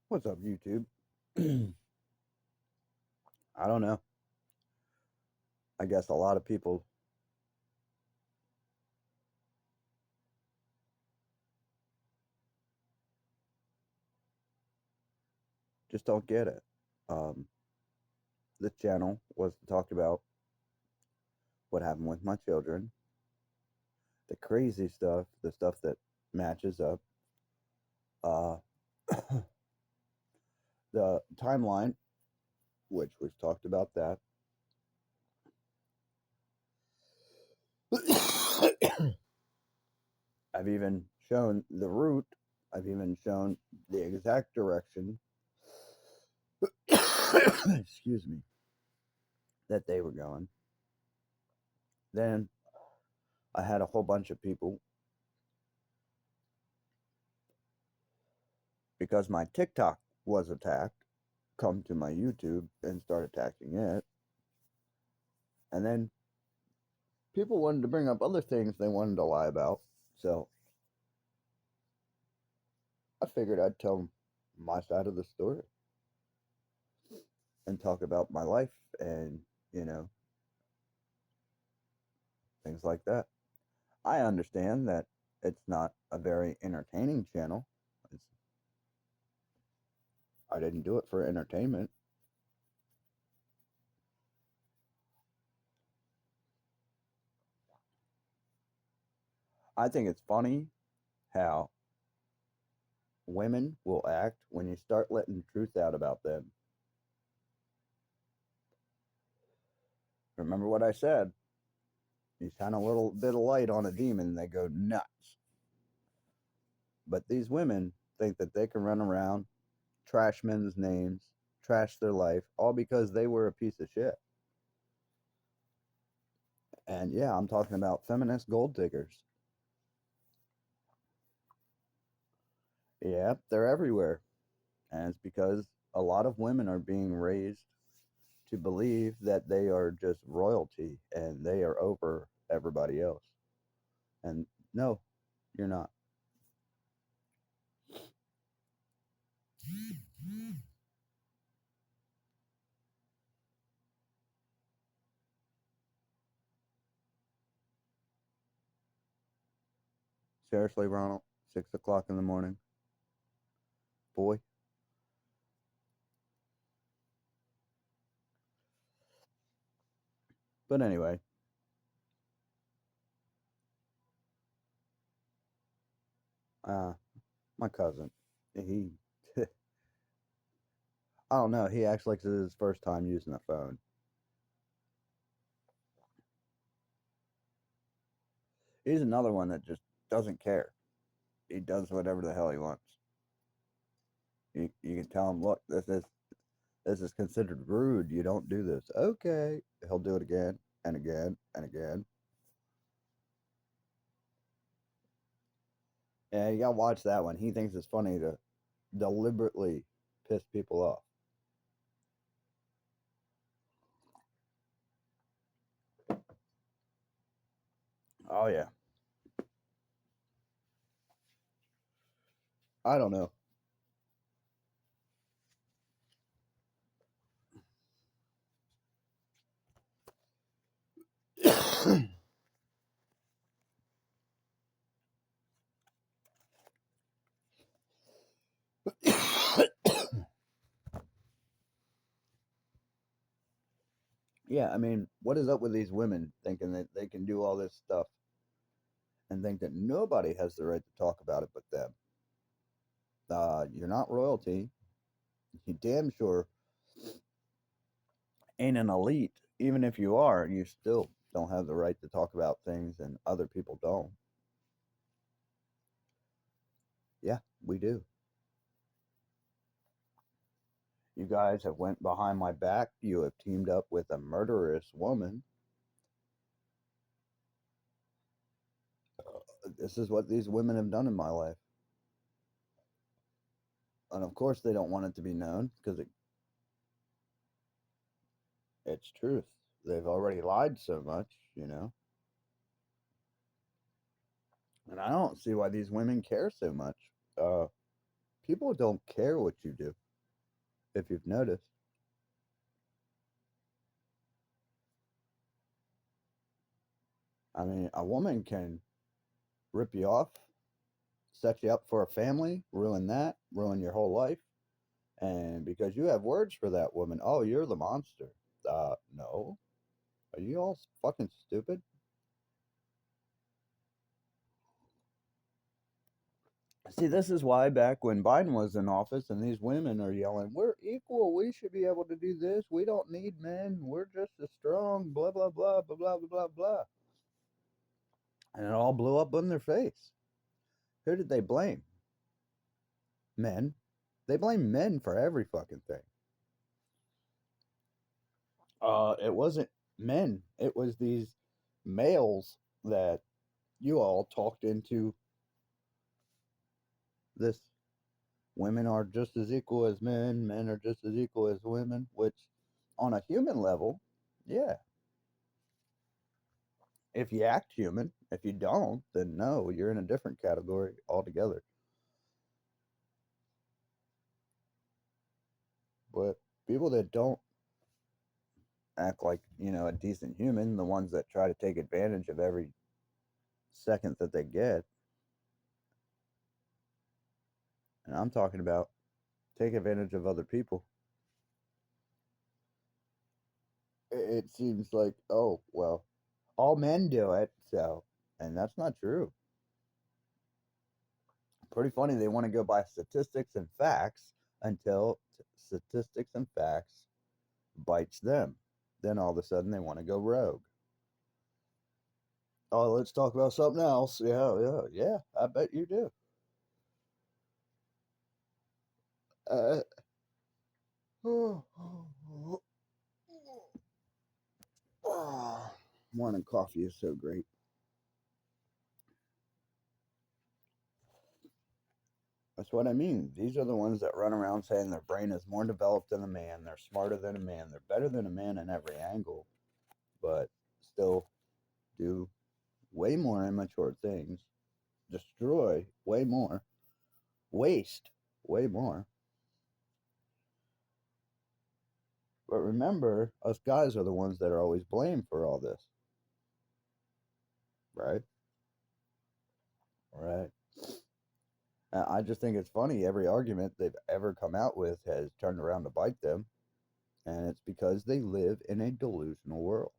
What's up, YouTube? I don't know. I guess a lot of people just don't get it. Um, this channel was to talk about what happened with my children, the crazy stuff, the stuff that matches up, uh, the timeline, which we've talked about that. I've even shown the route. I've even shown the exact direction. Excuse me, that they were going. Then I had a whole bunch of people because my TikTok was attacked, come to my YouTube and start attacking it. And then people wanted to bring up other things they wanted to lie about. So I figured I'd tell my side of the story and talk about my life and, you know, things like that. I understand that it's not a very entertaining channel. It's, I didn't do it for entertainment. I think it's funny how women will act when you start letting the truth out about them. Remember what I said? You shine a little bit of light on a demon, they go nuts. But these women think that they can run around, trash men's names, trash their life, all because they were a piece of shit. And yeah, I'm talking about feminist gold diggers. Yeah, they're everywhere. And it's because a lot of women are being raised to believe that they are just royalty and they are over everybody else. And no, you're not. Seriously, Ronald, 6 o'clock in the morning, boy. But anyway, uh, my cousin, he, I don't know, he acts like this is his first time using a phone. He's another one that just doesn't care. He does whatever the hell he wants. You can tell him, look, this is considered rude. You don't do this. Okay, he'll do it again and again and again. Yeah, you gotta watch that one. He thinks it's funny to deliberately piss people off. Oh yeah, I don't know. Yeah, I mean, what is up with these women thinking that they can do all this stuff and think that nobody has the right to talk about it but them? You're not royalty. You damn sure ain't an elite. Even if you are, you still don't have the right to talk about things and other people don't. Yeah, we do. You guys have went behind my back. You have teamed up with a murderous woman. This is what these women have done in my life. And of course, they don't want it to be known because it's truth. They've already lied so much. And I don't see why these women care so much. people don't care what you do, if you've noticed. I mean, a woman can rip you off, set you up for a family, ruin that, ruin your whole life. And because you have words for that woman, oh, you're the monster. No. Are you all fucking stupid? See, this is why back when Biden was in office and these women are yelling, we're equal. We should be able to do this. We don't need men. We're just as strong. Blah, blah, blah, blah, blah, blah, blah, blah. And it all blew up in their face. Who did they blame? Men. They blame men for every fucking thing. It wasn't men. It was these males that you all talked into this. Women are just as equal as men are just as equal as women, which on a human level, yeah. If you act human, if you don't, then no, you're in a different category altogether. But people that don't act like, a decent human, the ones that try to take advantage of every second that they get, and I'm talking about take advantage of other people. It seems like, oh, well, all men do it, so, and that's not true. Pretty funny, they want to go by statistics and facts until statistics and facts bites them. Then all of a sudden they want to go rogue. Oh, let's talk about something else. Yeah, I bet you do. Uh, morning coffee is so great. That's what I mean. These are the ones that run around saying their brain is more developed than a man, they're smarter than a man, they're better than a man in every angle, but still do way more immature things, destroy way more, waste way more. But remember, us guys are the ones that are always blamed for all this, right? Right. I just think it's funny. Every argument they've ever come out with has turned around to bite them, and it's because they live in a delusional world.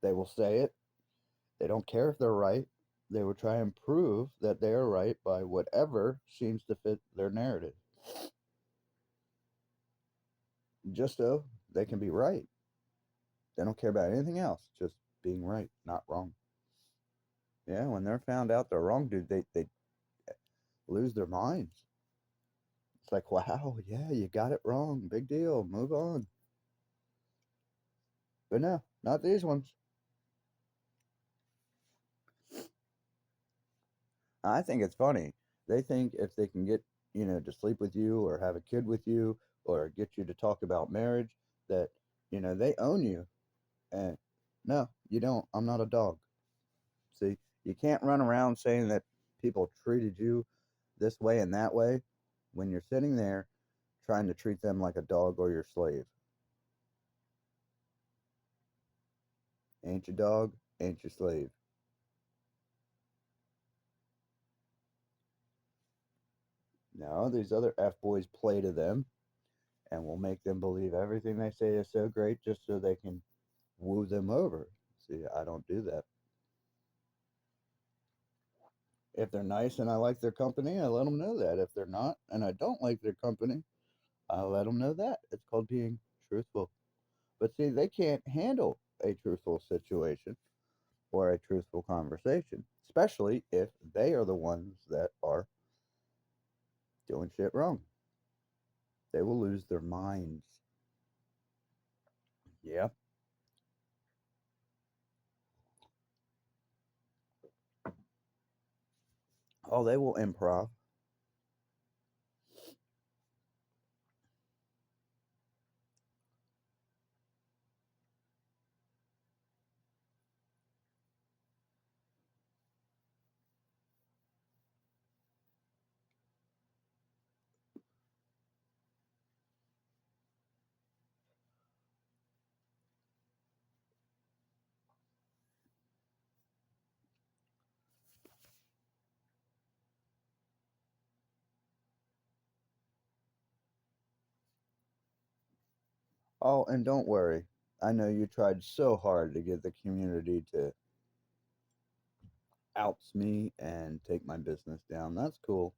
They will say it. They don't care if they're right. They will try and prove that they are right by whatever seems to fit their narrative, just so they can be right. They don't care about anything else, just being right, not wrong. Yeah, when they're found out they're wrong, dude, they lose their minds. It's like, wow, yeah, you got it wrong. Big deal. Move on. But no, not these ones. I think it's funny. They think if they can get, to sleep with you or have a kid with you or get you to talk about marriage, that, they own you. And no, you don't. I'm not a dog. See, you can't run around saying that people treated you this way and that way when you're sitting there trying to treat them like a dog or your slave. Ain't your dog, ain't your slave. No, these other F boys play to them and will make them believe everything they say is so great just so they can woo them over. See, I don't do that. If they're nice and I like their company, I let them know that. If they're not and I don't like their company, I let them know that. It's called being truthful. But see, they can't handle a truthful situation or a truthful conversation, especially if they are the ones that are doing shit wrong. They will lose their minds. Yeah. Oh, they will improv. Oh, and don't worry. I know you tried so hard to get the community to outs me and take my business down. That's cool.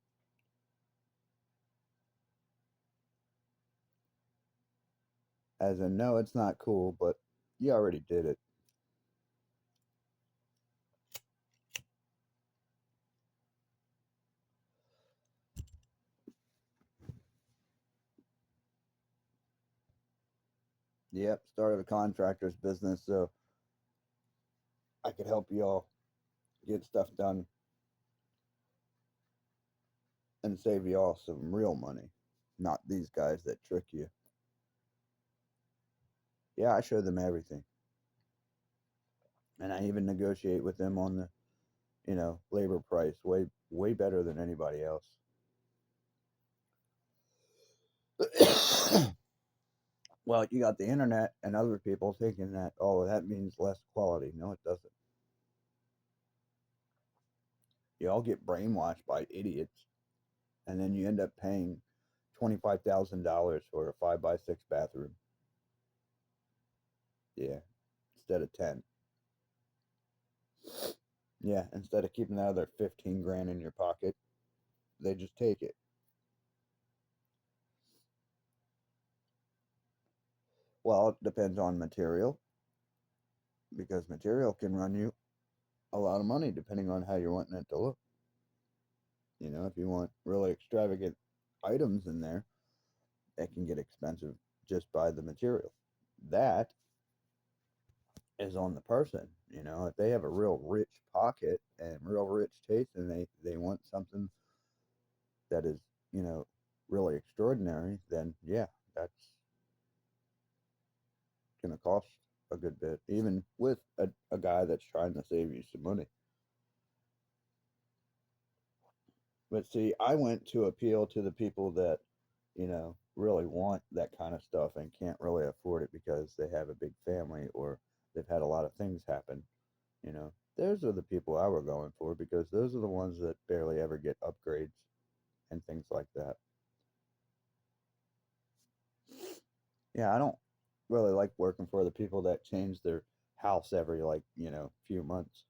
As in, no, it's not cool, but you already did it. Yep, started a contractor's business so I could help you all get stuff done and save you all some real money. Not these guys that trick you. Yeah, I show them everything. And I even negotiate with them on the, labor price way better than anybody else. Well, you got the internet and other people thinking that, oh, that means less quality. No, it doesn't. You all get brainwashed by idiots, and then you end up paying $25,000 for a 5x6 bathroom. Yeah, instead of 10. Yeah, instead of keeping that other 15 grand in your pocket, they just take it. Well, it depends on material because material can run you a lot of money depending on how you're wanting it to look. If you want really extravagant items in there, it can get expensive just by the material. That is on the person. If they have a real rich pocket and real rich taste and they want something that is, you know, really extraordinary, then yeah, that's going to cost a good bit, even with a guy that's trying to save you some money. But see, I went to appeal to the people that, really want that kind of stuff and can't really afford it because they have a big family or they've had a lot of things happen. Those are the people I were going for because those are the ones that barely ever get upgrades and things like that. Yeah, I don't really like working for the people that change their house every like, few months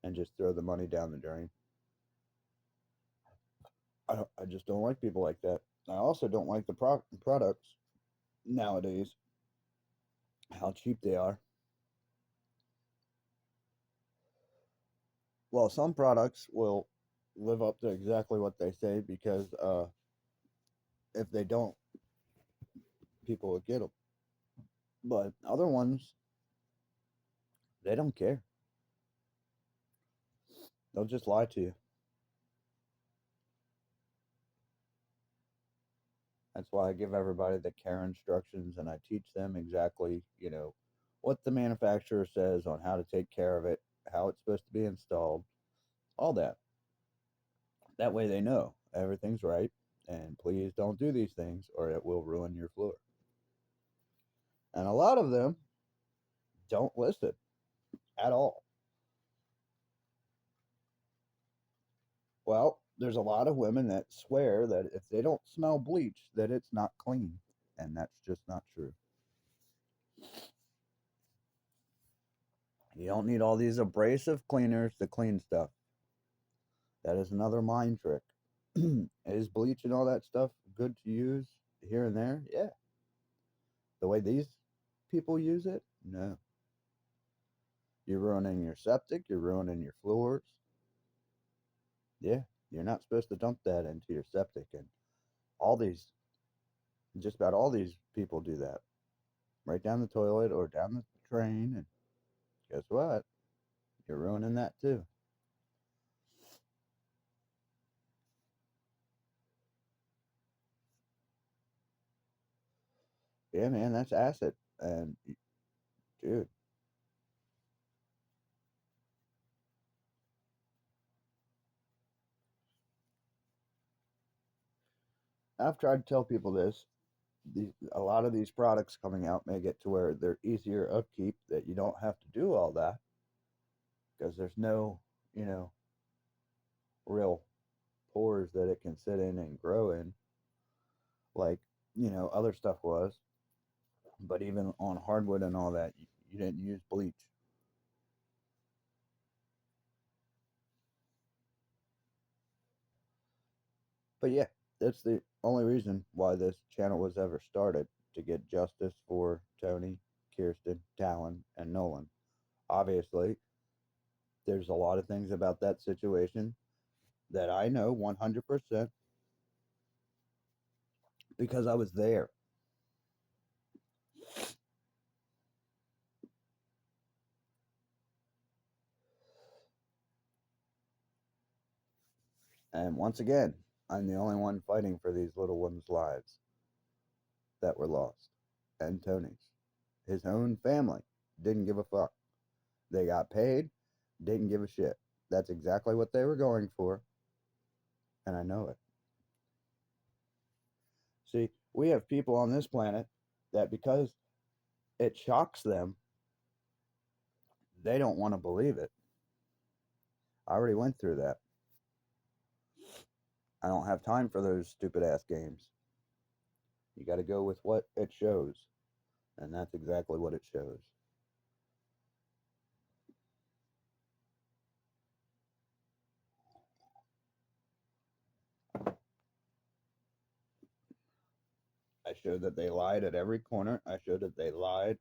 and just throw the money down the drain. I just don't like people like that. I also don't like the products nowadays, how cheap they are. Well, some products will live up to exactly what they say because if they don't, people will get them. But other ones, they don't care. They'll just lie to you. That's why I give everybody the care instructions and I teach them exactly, what the manufacturer says on how to take care of it, how it's supposed to be installed, all that. That way they know everything's right. And please don't do these things or it will ruin your floor. And a lot of them don't listen at all. Well, there's a lot of women that swear that if they don't smell bleach, that it's not clean. And that's just not true. You don't need all these abrasive cleaners to clean stuff. That is another mind trick. Is bleach and all that stuff good to use here and there? Yeah. The way these people use it? No. You're ruining your septic, you're ruining your floors. Yeah. You're not supposed to dump that into your septic. And all these, just about all these people do that. Right down the toilet or down the drain. And guess what? You're ruining that too. Yeah, man, that's acid. And dude, I've tried to tell people this. A lot of these products coming out make it to where they're easier upkeep, that you don't have to do all that because there's no, you know, real pores that it can sit in and grow in like, other stuff was. But even on hardwood and all that, you didn't use bleach. But yeah, that's the only reason why this channel was ever started, to get justice for Tony, Kirsten, Talon, and Nolan. Obviously, there's a lot of things about that situation that I know 100% because I was there. And once again, I'm the only one fighting for these little ones' lives that were lost. And Tony's. His own family didn't give a fuck. They got paid, didn't give a shit. That's exactly what they were going for, and I know it. See, we have people on this planet that because it shocks them, they don't want to believe it. I already went through that. I don't have time for those stupid ass games. You got to go with what it shows, and that's exactly what it shows. I showed that they lied at every corner. I showed that they lied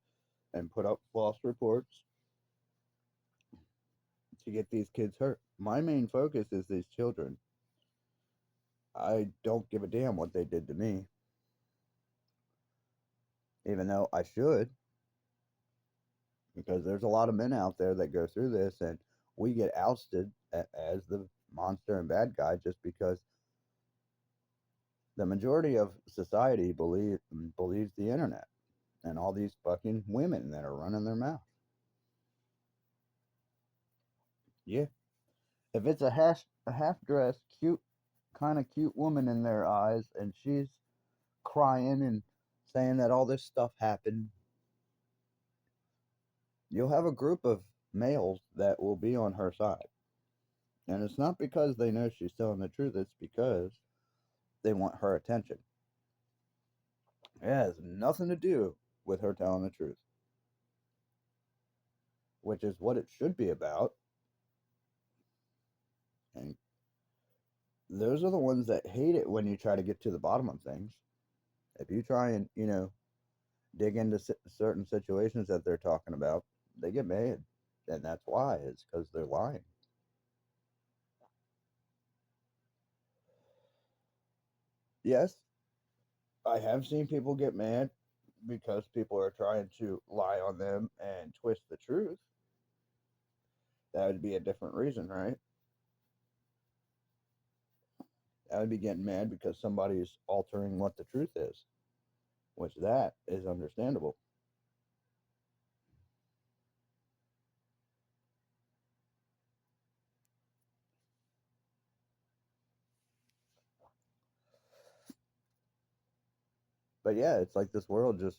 and put up false reports to get these kids hurt. My main focus is these children. I don't give a damn what they did to me, even though I should, because there's a lot of men out there that go through this and we get ousted as the monster and bad guy just because the majority of society believes the internet and all these fucking women that are running their mouth. Yeah. If it's a half dressed, cute, kind of cute woman in their eyes and she's crying and saying that all this stuff happened, you'll have a group of males that will be on her side. And it's not because they know she's telling the truth, it's because they want her attention. It has nothing to do with her telling the truth, which is what it should be about. And those are the ones that hate it when you try to get to the bottom of things. If you try and, dig into certain situations that they're talking about, they get mad. And that's why, it's because they're lying. Yes, I have seen people get mad because people are trying to lie on them and twist the truth. That would be a different reason, right? I would be getting mad because somebody's altering what the truth is, which that is understandable. But yeah, it's like this world just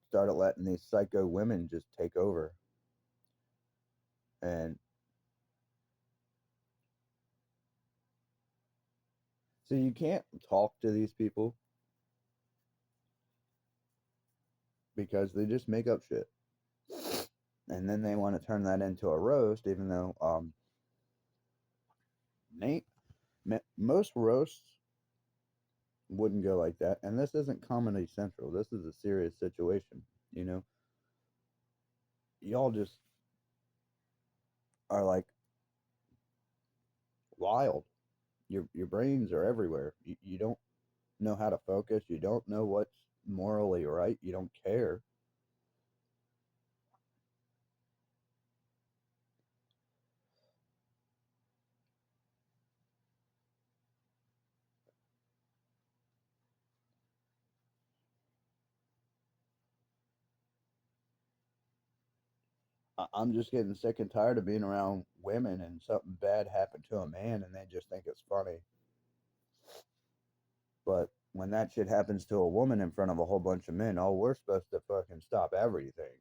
started letting these psycho women just take over. And so you can't talk to these people because they just make up shit. And then they want to turn that into a roast, even though Nate, most roasts wouldn't go like that. And this isn't Comedy Central. This is a serious situation. You know, y'all just are like wild. Your brains are everywhere. You don't know how to focus. You don't know what's morally right. You don't care. I'm just getting sick and tired of being around women and something bad happened to a man and they just think it's funny. But when that shit happens to a woman in front of a whole bunch of men, oh, we're supposed to fucking stop everything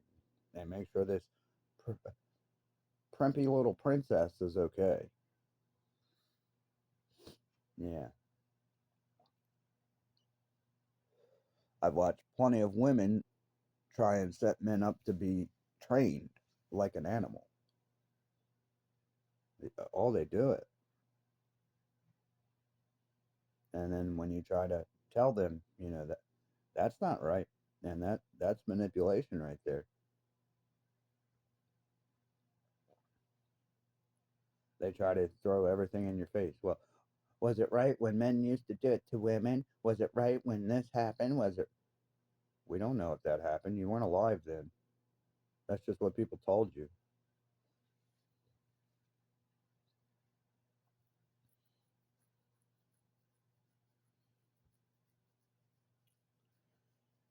and make sure this pr- primpy little princess is okay. Yeah. I've watched plenty of women try and set men up to be trained like an animal. All they do it. And then when you try to tell them, that that's not right, and that's manipulation right there. They try to throw everything in your face. Well, was it right when men used to do it to women? Was it right when this happened? Was it? We don't know if that happened. You weren't alive then. That's just what people told you.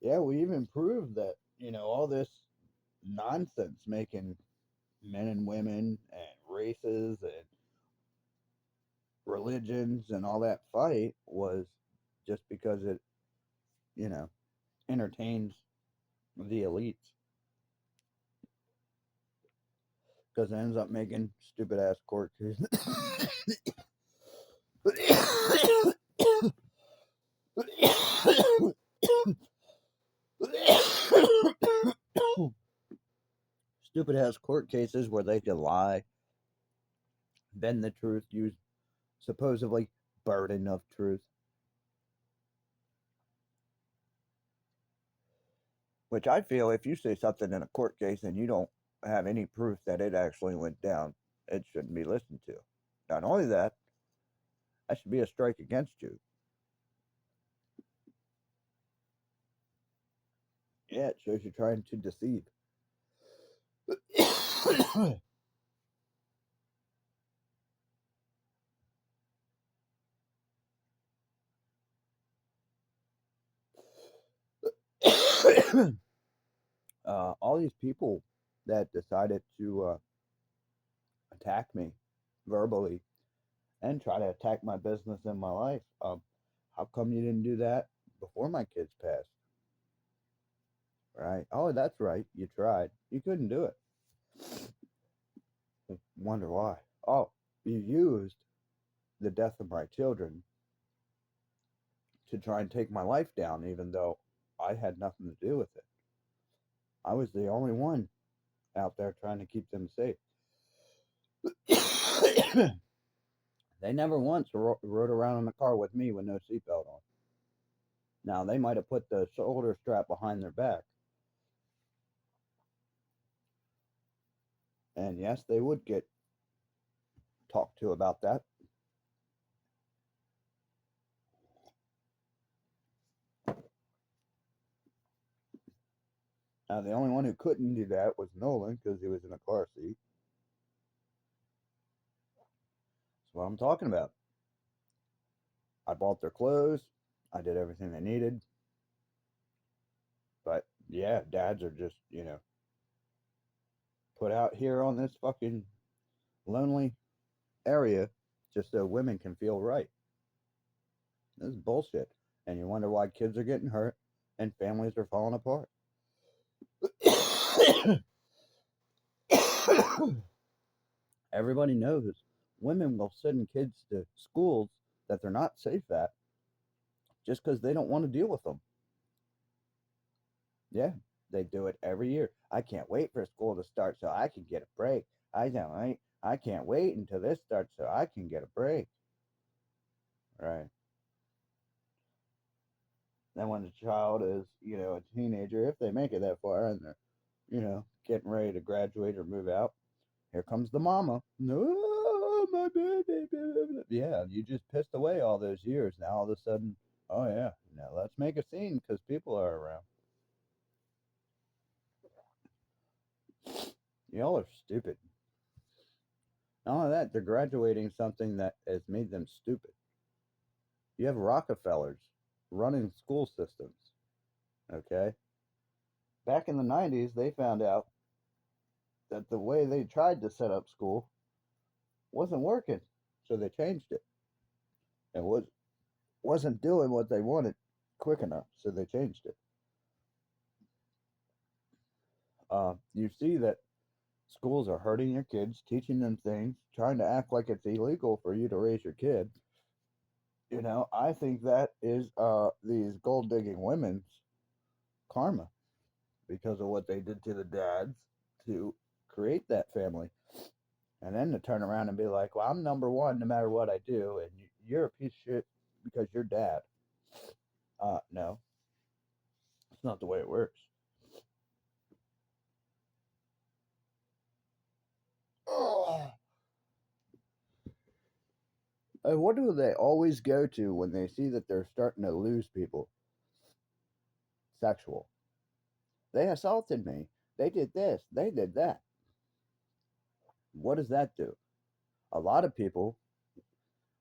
Yeah, we even proved that, all this nonsense making men and women and races and religions and all that fight was just because it, you know, entertains the elites. Because it ends up making stupid ass court cases. Stupid ass court cases where they can lie, bend the truth, use supposedly burden of truth. Which I feel if you say something in a court case and you don't have any proof that it actually went down, it shouldn't be listened to. Not only that, that should be a strike against you. Yeah, it shows you're trying to deceive. All these people that decided to attack me verbally and try to attack my business and my life. How come you didn't do that before my kids passed? Right? Oh, that's right. You tried. You couldn't do it. Wonder why? Oh, you used the death of my children to try and take my life down, even though I had nothing to do with it. I was the only one out there trying to keep them safe. They never once rode around in the car with me with no seatbelt on. Now, they might have put the shoulder strap behind their back. And yes, they would get talked to about that. Now, the only one who couldn't do that was Nolan because he was in a car seat. That's what I'm talking about. I bought their clothes. I did everything they needed. But yeah, dads are just, put out here on this fucking lonely area just so women can feel right. This is bullshit. And you wonder why kids are getting hurt and families are falling apart. Everybody knows women will send kids to schools that they're not safe at just because they don't want to deal with them. Yeah, they do it every year. I can't wait for school to start so I can get a break. I can't wait until this starts so I can get a break. Right. Then when the child is, a teenager, if they make it that far and they're, getting ready to graduate or move out, here comes the mama. No, my baby. Yeah, you just pissed away all those years. Now all of a sudden, oh yeah, now let's make a scene because people are around. Y'all are stupid. Not only that, they're graduating something that has made them stupid. You have Rockefellers running school systems. Okay. Back in the 90s, they found out that the way they tried to set up school wasn't working. So they changed it. It wasn't doing what they wanted quick enough. So they changed it. You see that schools are hurting your kids, teaching them things, trying to act like it's illegal for you to raise your kid. I think that is these gold digging women's karma. because of what they did to the dads to create that family. And then to turn around and be like, well, I'm number one no matter what I do, and you're a piece of shit because you're dad. No, it's not the way it works. Oh. And what do they always go to when they see that they're starting to lose people? Sexual. They assaulted me. They did this. They did that. What does that do? A lot of people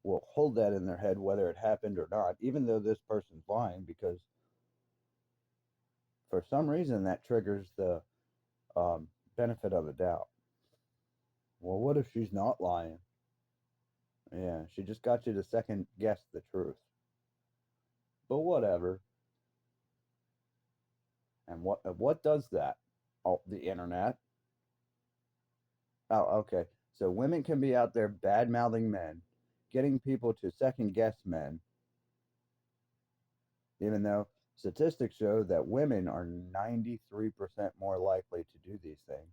will hold that in their head whether it happened or not, even though this person's lying, because for some reason that triggers the benefit of the doubt. Well, what if she's not lying? Yeah, she just got you to second guess the truth. But whatever. And what does that? Oh, the internet. Oh, okay. So women can be out there bad mouthing men, getting people to second guess men, even though statistics show that women are 93% more likely to do these things.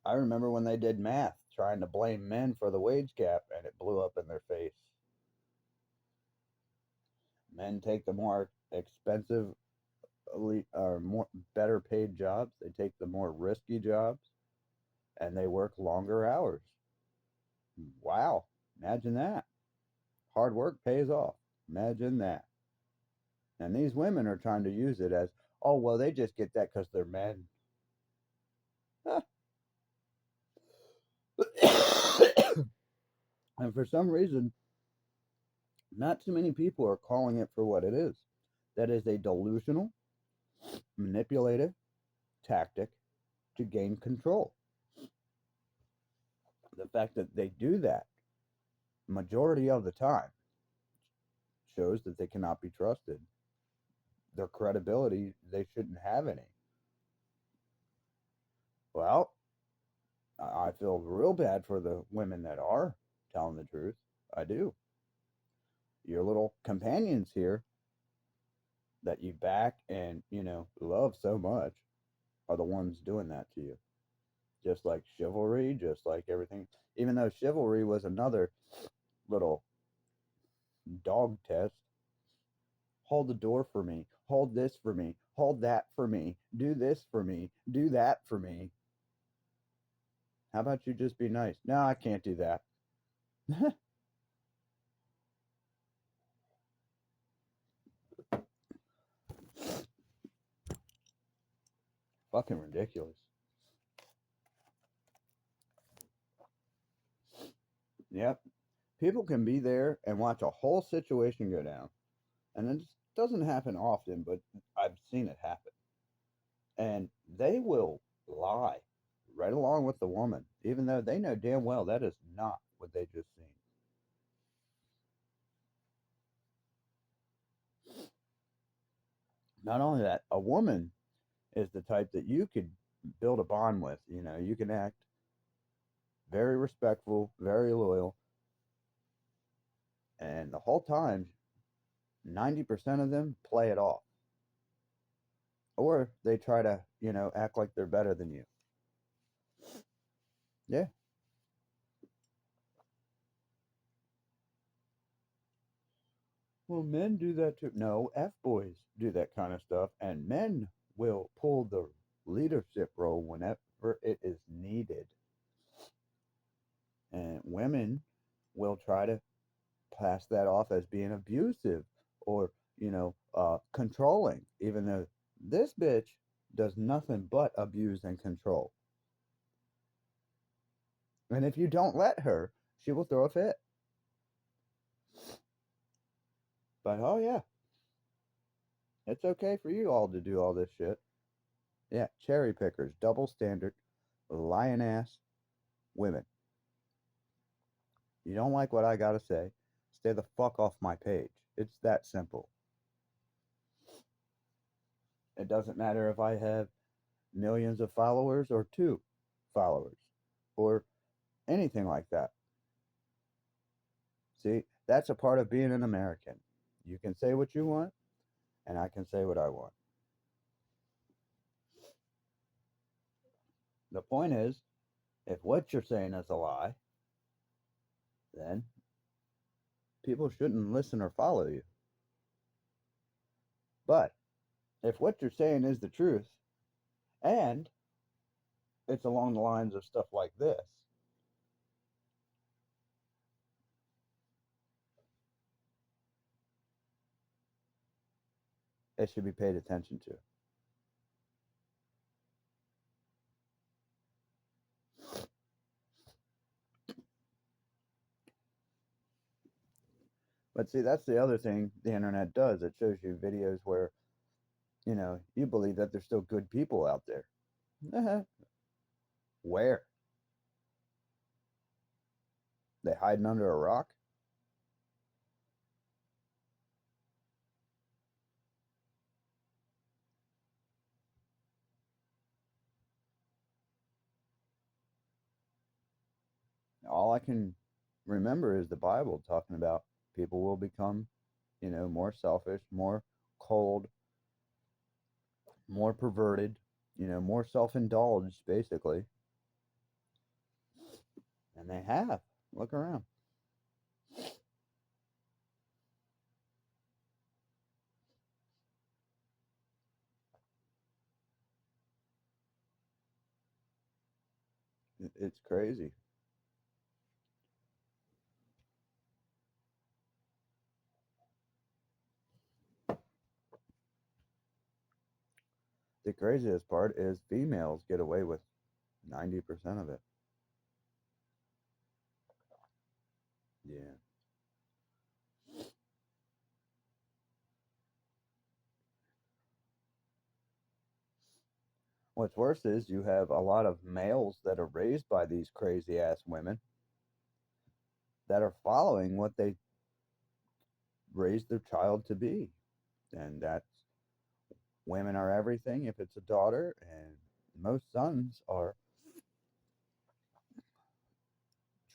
I remember when they did math trying to blame men for the wage gap and it blew up in their face. Men take the more expensive or more better paid jobs, they take the more risky jobs, and they work longer hours. Wow, imagine that. Hard work pays off. Imagine that. And these women are trying to use it as, oh, well, they just get that because they're men. And for some reason, not too many people are calling it for what it is. That is a delusional, manipulative tactic to gain control. The fact that they do that majority of the time shows that they cannot be trusted. Their credibility, they shouldn't have any. Well, I feel real bad for the women that are telling the truth. I do. Your little companions here that you back and, love so much are the ones doing that to you. Just like chivalry, just like everything. Even though chivalry was another little dog test. Hold the door for me. Hold this for me. Hold that for me. Do this for me. Do that for me. How about you just be nice? No, I can't do that. Fucking ridiculous. Yep. People can be there and watch a whole situation go down. And it doesn't happen often, but I've seen it happen. And they will lie right along with the woman, even though they know damn well that is not what they just seen. Not only that, a woman is the type that you could build a bond with. You can act very respectful, very loyal, and the whole time, 90% of them play it off. Or they try to, act like they're better than you. Yeah. Well, men do that too. No, F boys do that kind of stuff, and men will pull the leadership role whenever it is needed. And women will try to pass that off as being abusive or, controlling, even though this bitch does nothing but abuse and control. And if you don't let her, she will throw a fit. But oh, yeah, it's okay for you all to do all this shit. Yeah, cherry pickers, double standard, lion ass women. You don't like what I gotta say? Stay the fuck off my page. It's that simple. It doesn't matter if I have millions of followers or 2 followers or anything like that. See, That's a part of being an American. You can say what you want, and I can say what I want. The point is, if what you're saying is a lie, then people shouldn't listen or follow you. But if what you're saying is the truth, and it's along the lines of stuff like this, it should be paid attention to. But see, that's the other thing the internet does. It shows you videos where, you believe that there's still good people out there. Where? They hiding under a rock? All I can remember is the Bible talking about people will become, more selfish, more cold, more perverted, more self indulged, basically. And they have. Look around. It's crazy. The craziest part is females get away with 90% of it. Yeah. What's worse is you have a lot of males that are raised by these crazy ass women that are following what they raised their child to be. And that's women are everything if it's a daughter, and most sons are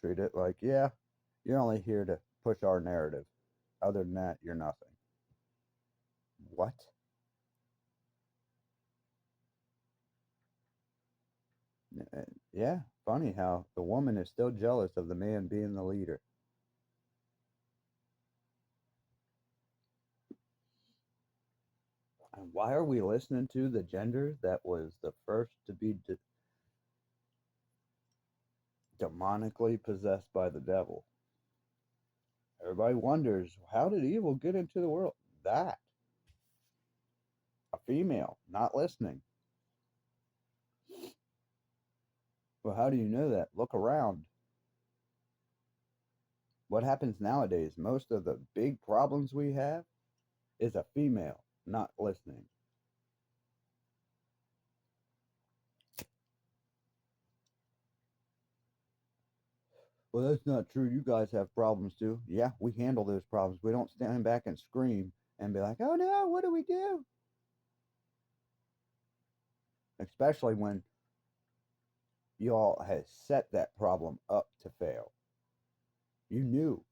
treated like, yeah, you're only here to push our narrative. Other than that, you're nothing. What? Yeah, funny how the woman is still jealous of the man being the leader. And why are we listening to the gender that was the first to be demonically possessed by the devil? Everybody wonders, how did evil get into the world? That. A female, not listening. Well, how do you know that? Look around. What happens nowadays, most of the big problems we have is a female not listening. Well, that's not true. You guys have problems too. Yeah, we handle those problems. We don't stand back and scream and be like, oh no, what do we do? Especially when you all had set that problem up to fail. You knew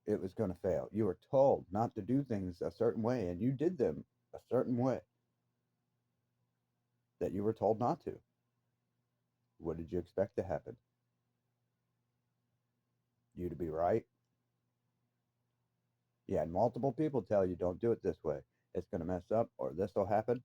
it was going to fail. You were told not to do things a certain way, and you did them a certain way that you were told not to. What did you expect to happen? You to be right? You had multiple people tell you, don't do it this way. It's going to mess up, or this will happen.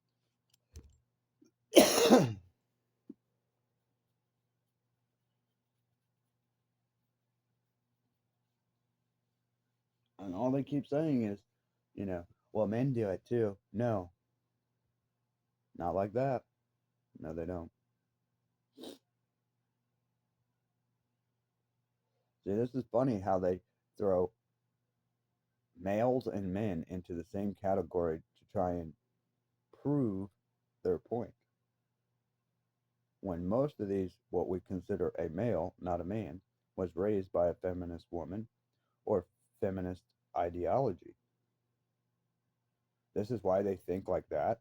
And all they keep saying is, well, men do it too. No, not like that. No, they don't. See, this is funny how they throw males and men into the same category to try and prove their point. When most of these, what we consider a male, not a man, was raised by a feminist woman or feminist ideology. This is why they think like that,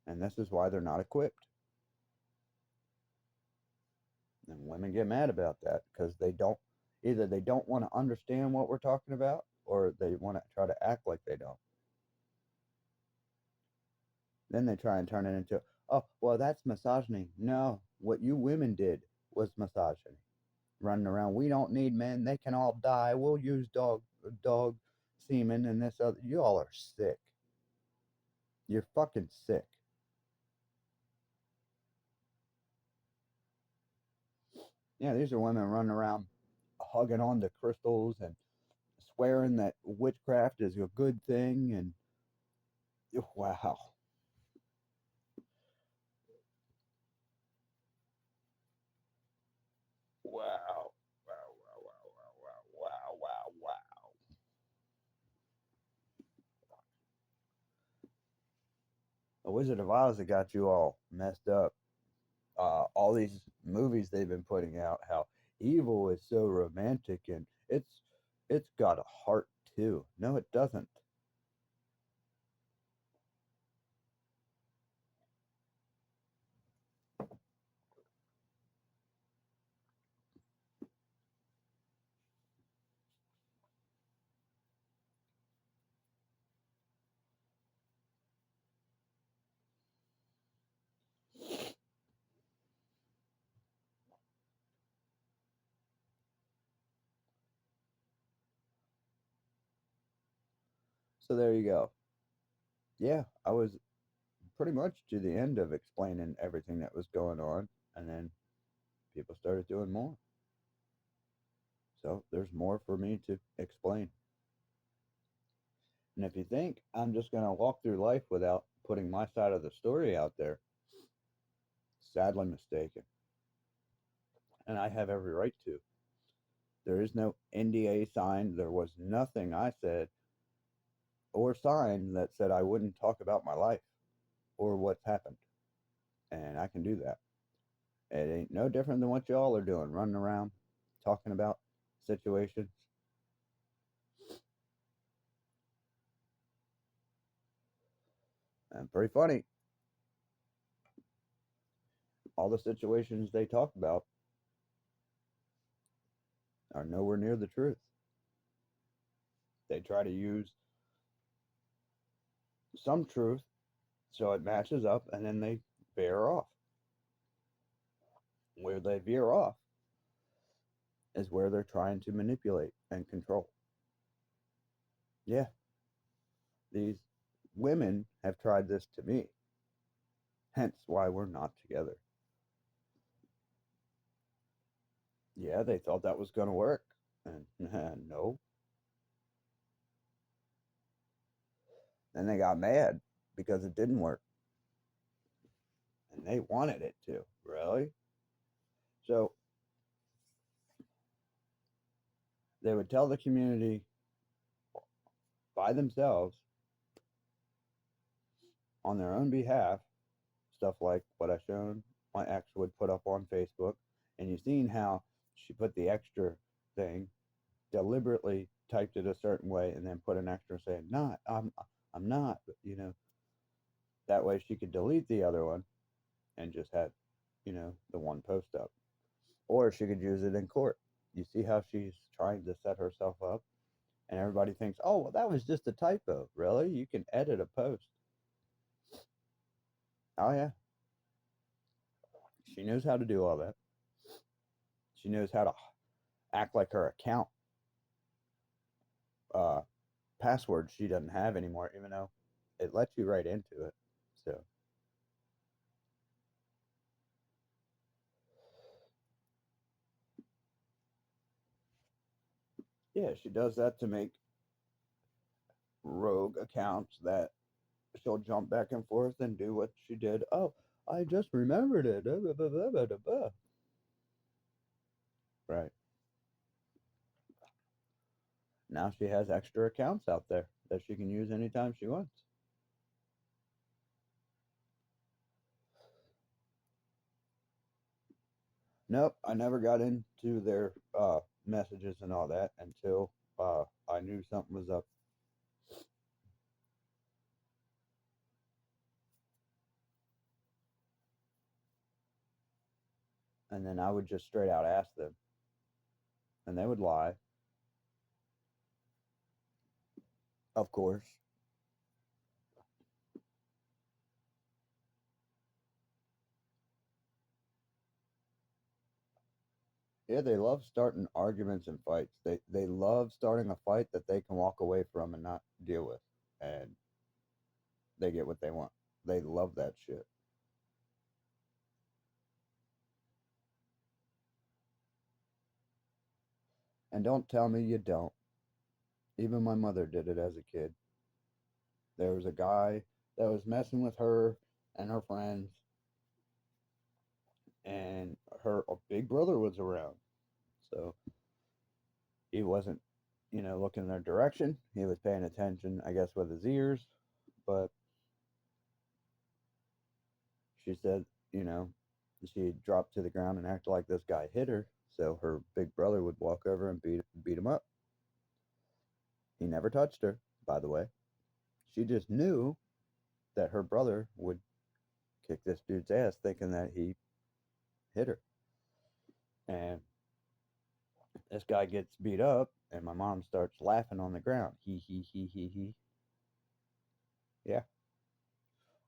and this is why they're not equipped. And women get mad about that because they don't want to understand what we're talking about, or they want to try to act like they don't. Then they try and turn it into, oh, well, that's misogyny. No, what you women did was misogyny. Running around, we don't need men. They can all die. We'll use dog semen and this other. You all are sick. You're fucking sick. Yeah, these are women running around hugging on to crystals and swearing that witchcraft is a good thing. And wow. Wow. Wow, wow, wow, wow, wow, wow, wow. The Wizard of Oz that got you all messed up. All these movies they've been putting out, how evil is so romantic and it's got a heart too. No, it doesn't. So there you go. Yeah, I was pretty much to the end of explaining everything that was going on, and then people started doing more. So there's more for me to explain. And if you think I'm just going to walk through life without putting my side of the story out there, sadly mistaken. And I have every right to. There is no NDA signed. There was nothing I said or signed that said I wouldn't talk about my life or what's happened. And I can do that. It ain't no different than what y'all are doing, running around talking about situations. And pretty funny, all the situations they talk about are nowhere near the truth. They try to use some truth so it matches up and then they veer off. Where they veer off is where they're trying to manipulate and control. Yeah, these women have tried this to me, hence why we're not together. Yeah, they thought that was going to work. And no. Then they got mad because it didn't work. And they wanted it to. Really? So they would tell the community by themselves on their own behalf stuff like what I shown my ex would put up on Facebook. And you've seen how she put the extra thing, deliberately typed it a certain way, and then put an extra saying, not, I'm not, that way she could delete the other one and just have, the one post up. Or she could use it in court. You see how she's trying to set herself up? And everybody thinks, oh, well, that was just a typo. Really? You can edit a post. Oh, yeah. She knows how to do all that. She knows how to act like her account uh, password she doesn't have anymore, even though it lets you right into it. So, yeah, she does that to make rogue accounts that she'll jump back and forth and do what she did. Oh, I just remembered it. Right. Now she has extra accounts out there that she can use anytime she wants. Nope, I never got into their messages and all that until I knew something was up. And then I would just straight out ask them, and they would lie. Of course. Yeah, they love starting arguments and fights. They love starting a fight that they can walk away from and not deal with. And they get what they want. They love that shit. And don't tell me you don't. Even my mother did it as a kid. There was a guy that was messing with her and her friends, and her big brother was around. So he wasn't, looking in their direction. He was paying attention, I guess, with his ears. But she said, you know, she dropped to the ground and acted like this guy hit her. So her big brother would walk over and beat him up. He never touched her, by the way. She just knew that her brother would kick this dude's ass, thinking that he hit her. And this guy gets beat up, and my mom starts laughing on the ground. He. Yeah.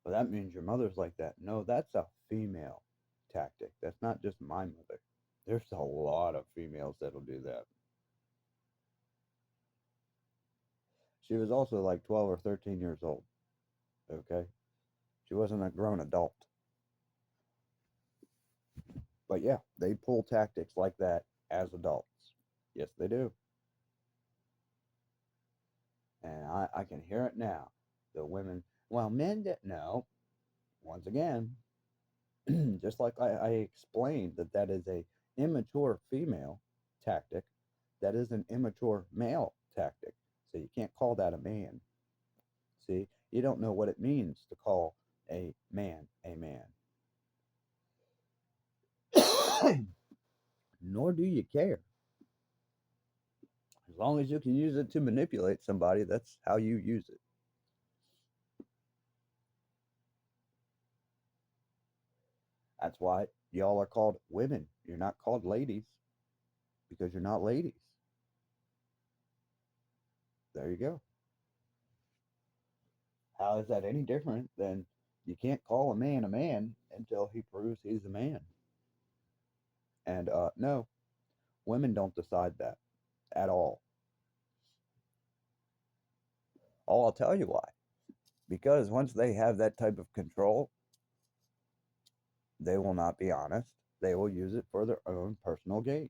Well, that means your mother's like that. No, that's a female tactic. That's not just my mother. There's a lot of females that'll do that. She was also like 12 or 13 years old. Okay. She wasn't a grown adult. But yeah, they pull tactics like that as adults. Yes, they do. And I can hear it now. The women, well, men didn't know. Once again, just like I explained that is a immature female tactic, that is an immature male tactic. So you can't call that a man. See, you don't know what it means to call a man a man. Nor do you care. As long as you can use it to manipulate somebody, that's how you use it. That's why y'all are called women. You're not called ladies because you're not ladies. There you go. How is that any different than you can't call a man until he proves he's a man? And no, women don't decide that at all. Oh, I'll tell you why. Because once they have that type of control, they will not be honest. They will use it for their own personal gain.